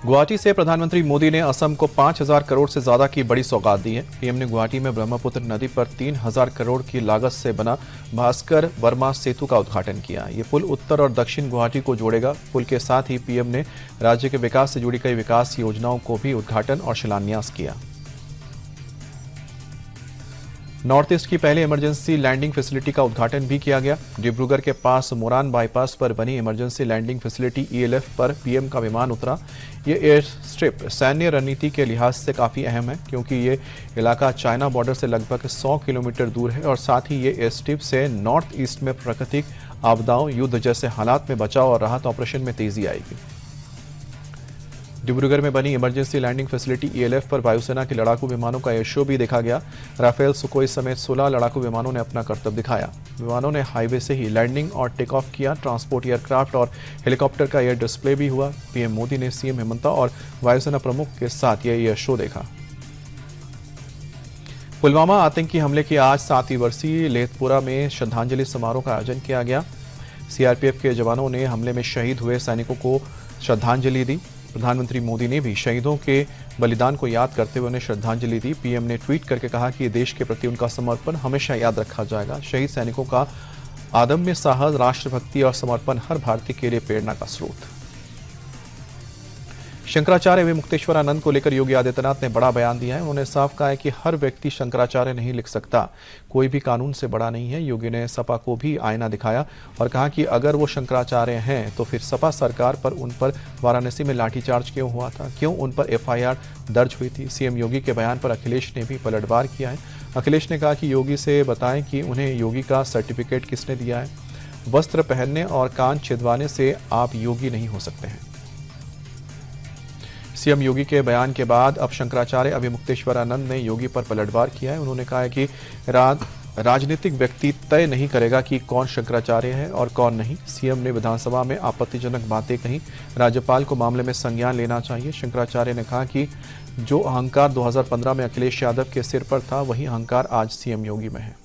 गुवाहाटी से प्रधानमंत्री मोदी ने असम को 5,000 करोड़ से ज्यादा की बड़ी सौगात दी है। पीएम ने गुवाहाटी में ब्रह्मपुत्र नदी पर 3,000 करोड़ की लागत से बना भास्कर वर्मा सेतु का उद्घाटन किया। ये पुल उत्तर और दक्षिण गुवाहाटी को जोड़ेगा। पुल के साथ ही पीएम ने राज्य के विकास से जुड़ी कई विकास योजनाओं को भी उद्घाटन और शिलान्यास किया। नॉर्थ ईस्ट की पहले इमरजेंसी लैंडिंग फैसिलिटी का उद्घाटन भी किया गया। डिब्रूगढ़ के पास मोरान बाईपास पर बनी इमरजेंसी लैंडिंग फैसिलिटी ELF पर पीएम का विमान उतरा। ये एयर स्ट्रिप सैन्य रणनीति के लिहाज से काफ़ी अहम है, क्योंकि ये इलाका चाइना बॉर्डर से लगभग 100 किलोमीटर दूर है और साथ ही ये एयर स्ट्रिप से नॉर्थ ईस्ट में प्राकृतिक आपदाओं, युद्ध जैसे हालात में बचाव और राहत ऑपरेशन में तेजी आएगी। डिब्रूगढ़ में बनी इमरजेंसी लैंडिंग फैसिलिटी ELF पर वायुसेना के लड़ाकू विमानों का एयर शो भी देखा गया। राफेल, सुखोई समेत 16 लड़ाकू विमानों ने अपना करतब दिखाया। विमानों ने हाईवे से ही लैंडिंग और टेक ऑफ किया। ट्रांसपोर्ट एयरक्राफ्ट और हेलीकॉप्टर का एयर डिस्प्ले भी हुआ। पीएम मोदी ने सीएम हेमंता और वायुसेना प्रमुख के साथ यह एयर शो देखा। पुलवामा आतंकी हमले की आज 7वीं वर्षीय लेथपुरा में श्रद्धांजलि समारोह का आयोजन किया गया। CRPF के जवानों ने हमले में शहीद हुए सैनिकों को श्रद्धांजलि दी। प्रधानमंत्री मोदी ने भी शहीदों के बलिदान को याद करते हुए उन्हें श्रद्धांजलि दी। पीएम ने ट्वीट करके कहा कि देश के प्रति उनका समर्पण हमेशा याद रखा जाएगा। शहीद सैनिकों का अदम्य साहस, राष्ट्रभक्ति और समर्पण हर भारतीय के लिए प्रेरणा का स्रोत। शंकराचार्य एवं मुक्तेश्वरानंद को लेकर योगी आदित्यनाथ ने बड़ा बयान दिया है। उन्होंने साफ कहा है कि हर व्यक्ति शंकराचार्य नहीं लिख सकता, कोई भी कानून से बड़ा नहीं है। योगी ने सपा को भी आईना दिखाया और कहा कि अगर वो शंकराचार्य हैं तो फिर सपा सरकार पर उन पर वाराणसी में लाठीचार्ज क्यों हुआ था, क्यों उन पर FIR दर्ज हुई थी। सीएम योगी के बयान पर अखिलेश ने भी पलटवार किया है। अखिलेश ने कहा कि योगी से बताएं कि उन्हें योगी का सर्टिफिकेट किसने दिया है। वस्त्र पहनने और कान छिदवाने से आप योगी नहीं हो सकते हैं। सीएम योगी के बयान के बाद अब शंकराचार्य अभिमुक्तेश्वरानंद ने योगी पर पलटवार किया है। उन्होंने कहा है कि राजनीतिक व्यक्ति तय नहीं करेगा कि कौन शंकराचार्य है और कौन नहीं। सीएम ने विधानसभा में आपत्तिजनक बातें कही। राज्यपाल को मामले में संज्ञान लेना चाहिए। शंकराचार्य ने कहा कि जो अहंकार 2015 में अखिलेश यादव के सिर पर था, वही अहंकार आज सीएम योगी में है।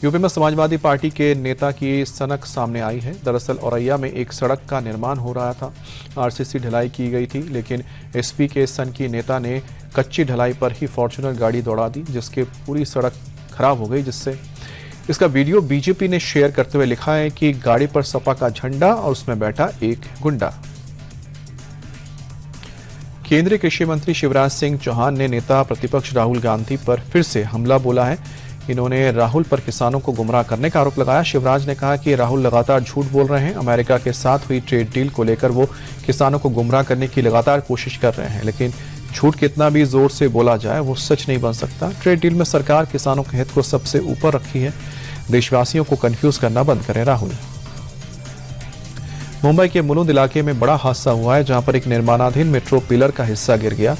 यूपी में समाजवादी पार्टी के नेता की सनक सामने आई है। दरअसल औरैया में एक सड़क का निर्माण हो रहा था। RCC ढलाई की गई थी, लेकिन SP के सन की नेता ने कच्ची ढलाई पर ही फॉर्च्यूनर गाड़ी दौड़ा दी, जिसके पूरी सड़क खराब हो गई। जिससे इसका वीडियो BJP ने शेयर करते हुए लिखा है कि गाड़ी पर सपा का झंडा और उसमें बैठा एक गुंडा। केंद्रीय कृषि मंत्री शिवराज सिंह चौहान ने नेता प्रतिपक्ष राहुल गांधी पर फिर से हमला बोला है। इन्होंने राहुल पर किसानों को गुमराह करने का आरोप लगाया। शिवराज ने कहा कि राहुल लगातार झूठ बोल रहे हैं। अमेरिका के साथ हुई ट्रेड डील को लेकर वो किसानों को गुमराह करने की लगातार कोशिश कर रहे हैं, लेकिन झूठ कितना भी जोर से बोला जाए वो सच नहीं बन सकता। ट्रेड डील में सरकार किसानों के हित को सबसे ऊपर रखी है। देशवासियों को कंफ्यूज करना बंद करें राहुल। मुंबई के मुलुंड इलाके में बड़ा हादसा हुआ है, जहां पर एक निर्माणाधीन मेट्रो पिलर का हिस्सा गिर गया,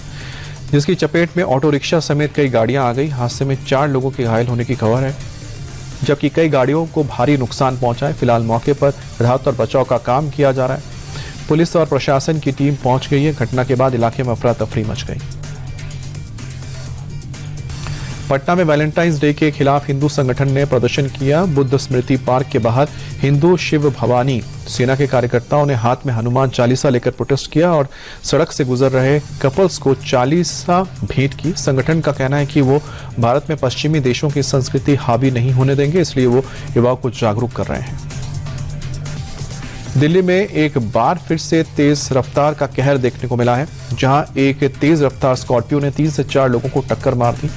जिसकी चपेट में ऑटो रिक्शा समेत कई गाड़ियां आ गई। हादसे में 4 लोगों के घायल होने की खबर है, जबकि कई गाड़ियों को भारी नुकसान पहुंचा है। फिलहाल मौके पर राहत और बचाव का काम किया जा रहा है। पुलिस और प्रशासन की टीम पहुंच गई है। घटना के बाद इलाके में अफरा तफरी मच गई। पटना में वैलेंटाइंस डे के खिलाफ हिंदू संगठन ने प्रदर्शन किया। बुद्ध स्मृति पार्क के बाहर हिंदू शिव भवानी सेना के कार्यकर्ताओं ने हाथ में हनुमान चालीसा लेकर प्रोटेस्ट किया और सड़क से गुजर रहे कपल्स को चालीसा भेंट की। संगठन का कहना है कि वो भारत में पश्चिमी देशों की संस्कृति हावी नहीं होने देंगे, इसलिए वो युवाओं को जागरूक कर रहे हैं। दिल्ली में एक बार फिर से तेज रफ्तार का कहर देखने को मिला है, जहां एक तेज रफ्तार स्कॉर्पियो ने 3 से 4 लोगों को टक्कर मार दी।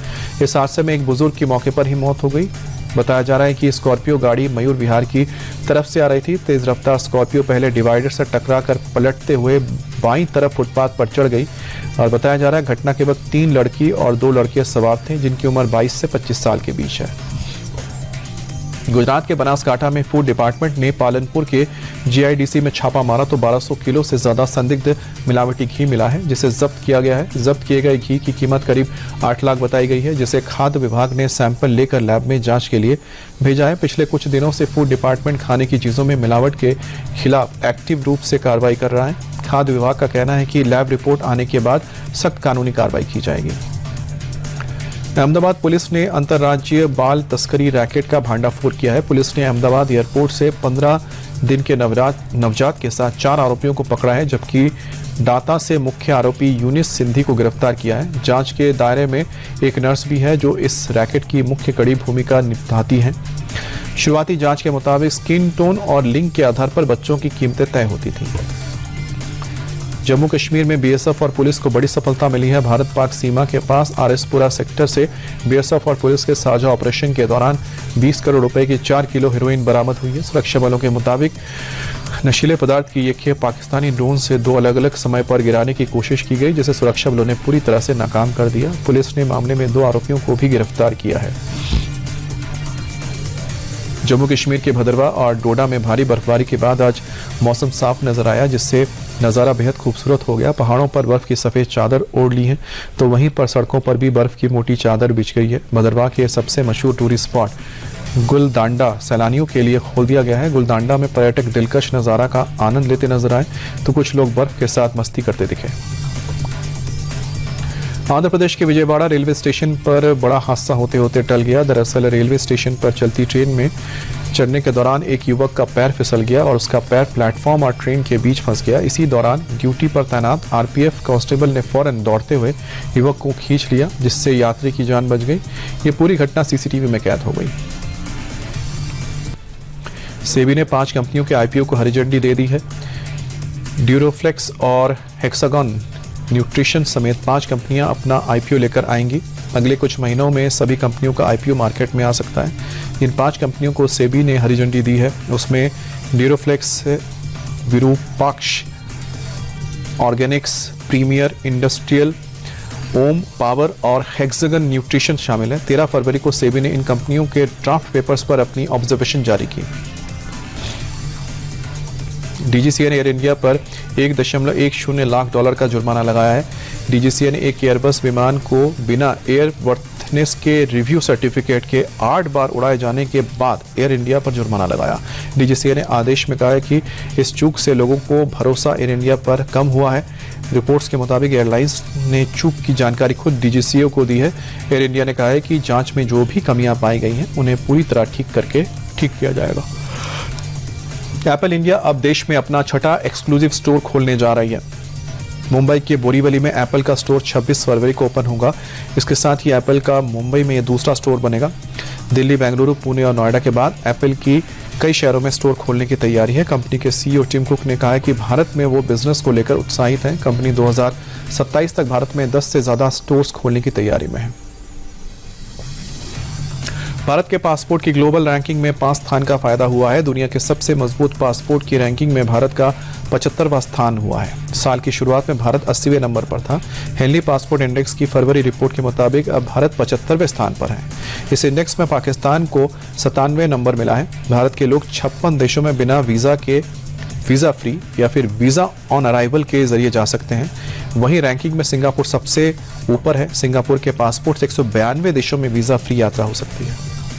इस हादसे में एक बुजुर्ग की मौके पर ही मौत हो गई। बताया जा रहा है कि स्कॉर्पियो गाड़ी मयूर विहार की तरफ से आ रही थी। तेज रफ्तार स्कॉर्पियो पहले डिवाइडर से टकराकर पलटते हुए बाईं तरफ फुटपाथ पर चढ़ गई और बताया जा रहा है घटना के वक्त 3 लड़की और 2 लड़कियां सवार थे, जिनकी उम्र 22 से 25 साल के बीच है। गुजरात के बनासकांठा में फूड डिपार्टमेंट ने पालनपुर के GIDC में छापा मारा तो 1200 किलो से ज्यादा संदिग्ध मिलावटी घी मिला है, जिसे जब्त किया गया है। जब्त किए गए घी की कीमत करीब 8 लाख बताई गई है, जिसे खाद्य विभाग ने सैंपल लेकर लैब में जांच के लिए भेजा है। पिछले कुछ दिनों से फूड डिपार्टमेंट खाने की चीजों में मिलावट के खिलाफ एक्टिव रूप से कार्रवाई कर रहा है। खाद्य विभाग का कहना है कि लैब रिपोर्ट आने के बाद सख्त कानूनी कार्रवाई की जाएगी। अहमदाबाद पुलिस ने अंतर्राज्यीय बाल तस्करी रैकेट का भांडाफोड़ किया है। पुलिस ने अहमदाबाद एयरपोर्ट से 15 दिन के नवजात के साथ 4 आरोपियों को पकड़ा है, जबकि डाता से मुख्य आरोपी यूनिस सिंधी को गिरफ्तार किया है। जांच के दायरे में एक नर्स भी है जो इस रैकेट की मुख्य कड़ी भूमिका निभाती है। शुरुआती जांच के मुताबिक स्किन टोन और लिंग के आधार पर बच्चों की कीमतें तय होती थीं। जम्मू कश्मीर में बीएसएफ और पुलिस को बड़ी सफलता मिली है। भारत पाक सीमा के पास आरएसपुरा सेक्टर से बीएसएफ और पुलिस के साझा ऑपरेशन के दौरान 20 करोड़ रुपए की 4 किलो हेरोइन बरामद हुई है। सुरक्षा बलों के मुताबिक नशीले पदार्थ की ये खेप पाकिस्तानी ड्रोन से 2 अलग-अलग समय पर गिराने की कोशिश की गई, जिसे सुरक्षा बलों ने पूरी तरह से नाकाम कर दिया। पुलिस ने मामले में 2 आरोपियों को भी गिरफ्तार किया है। जम्मू कश्मीर के भदरवा और डोडा में भारी बर्फबारी के बाद आज मौसम साफ नजर आया, जिससे नज़ारा बेहद खूबसूरत हो गया। पहाड़ों पर बर्फ की सफ़ेद चादर ओढ़ ली है, तो वहीं पर सड़कों पर भी बर्फ की मोटी चादर बिछ गई है। भदरवा के सबसे मशहूर टूरिस्ट स्पॉट गुलदांडा सैलानियों के लिए खोल दिया गया है। गुलदांडा में पर्यटक दिलकश नज़ारा का आनंद लेते नजर आए, तो कुछ लोग बर्फ के साथ मस्ती करते दिखे। आंध्र प्रदेश के विजयवाड़ा रेलवे स्टेशन पर बड़ा हादसा होते होते टल गया। दरअसल रेलवे स्टेशन पर चलती ट्रेन में चढ़ने के दौरान एक युवक का पैर फिसल गया और उसका पैर प्लेटफॉर्म और ट्रेन के बीच फंस गया। इसी दौरान ड्यूटी पर तैनात आरपीएफ कांस्टेबल ने फौरन दौड़ते हुए युवक को खींच लिया, जिससे यात्री की जान बच गई। ये पूरी घटना सीसीटीवी में कैद हो गई। सेबी ने 5 कंपनियों के आईपीओ को हरी झंडी दे दी है। ड्यूरोफ्लेक्स और हेक्सागन न्यूट्रिशन समेत 5 कंपनियां अपना आईपीओ लेकर आएंगी। अगले कुछ महीनों में सभी कंपनियों का आईपीओ मार्केट में आ सकता है। इन 5 कंपनियों को सेबी ने हरी झंडी दी है। उसमें Duroflex, Virupaksha organics, premier industrial, Om power और हेक्सागन न्यूट्रिशन शामिल है। 13 फरवरी को सेबी ने इन कंपनियों के ड्राफ्ट पेपर्स पर अपनी ऑब्जर्वेशन जारी की। डीजीसीए ने एयर इंडिया पर $1.10 लाख का जुर्माना लगाया है। डीजीसीए ने एक एयरबस विमान को बिना एयरवर्थनेस के रिव्यू सर्टिफिकेट के 8 बार उड़ाए जाने के बाद एयर इंडिया पर जुर्माना लगाया। डीजीसीए ने आदेश में कहा है कि इस चूक से लोगों को भरोसा एयर इंडिया पर कम हुआ है। रिपोर्ट्स के मुताबिक एयरलाइंस ने चूक की जानकारी खुद डीजीसीए को दी है। एयर इंडिया ने कहा है कि जांच में जो भी कमियां पाई गई हैं उन्हें पूरी तरह ठीक किया जाएगा। एप्पल इंडिया अब देश में अपना 6ठा एक्सक्लूसिव स्टोर खोलने जा रही है। मुंबई के बोरीवली में एप्पल का स्टोर 26 फरवरी को ओपन होगा। इसके साथ ही एप्पल का मुंबई में दूसरा स्टोर बनेगा। दिल्ली, बेंगलुरु, पुणे और नोएडा के बाद एप्पल की कई शहरों में स्टोर खोलने की तैयारी है। कंपनी के सीईओ टिम कुक ने कहा है कि भारत में वो बिजनेस को लेकर उत्साहित है। कंपनी 2027 तक भारत में 10 से ज्यादा स्टोर्स खोलने की तैयारी में है। भारत के पासपोर्ट की ग्लोबल रैंकिंग में 5 स्थान का फायदा हुआ है। दुनिया के सबसे मजबूत पासपोर्ट की रैंकिंग में भारत का 75वां स्थान हुआ है। साल की शुरुआत में भारत 80वें नंबर पर था। हेनली पासपोर्ट इंडेक्स की फरवरी रिपोर्ट के मुताबिक अब भारत 75वें स्थान पर है। इस इंडेक्स में पाकिस्तान को 97वें नंबर मिला है। भारत के लोग 56 देशों में बिना वीज़ा फ्री या फिर वीज़ा ऑन अराइवल के जरिए जा सकते हैं। वहीं रैंकिंग में सिंगापुर सबसे ऊपर है। सिंगापुर के पासपोर्ट से 192 देशों में वीज़ा फ्री यात्रा हो सकती है।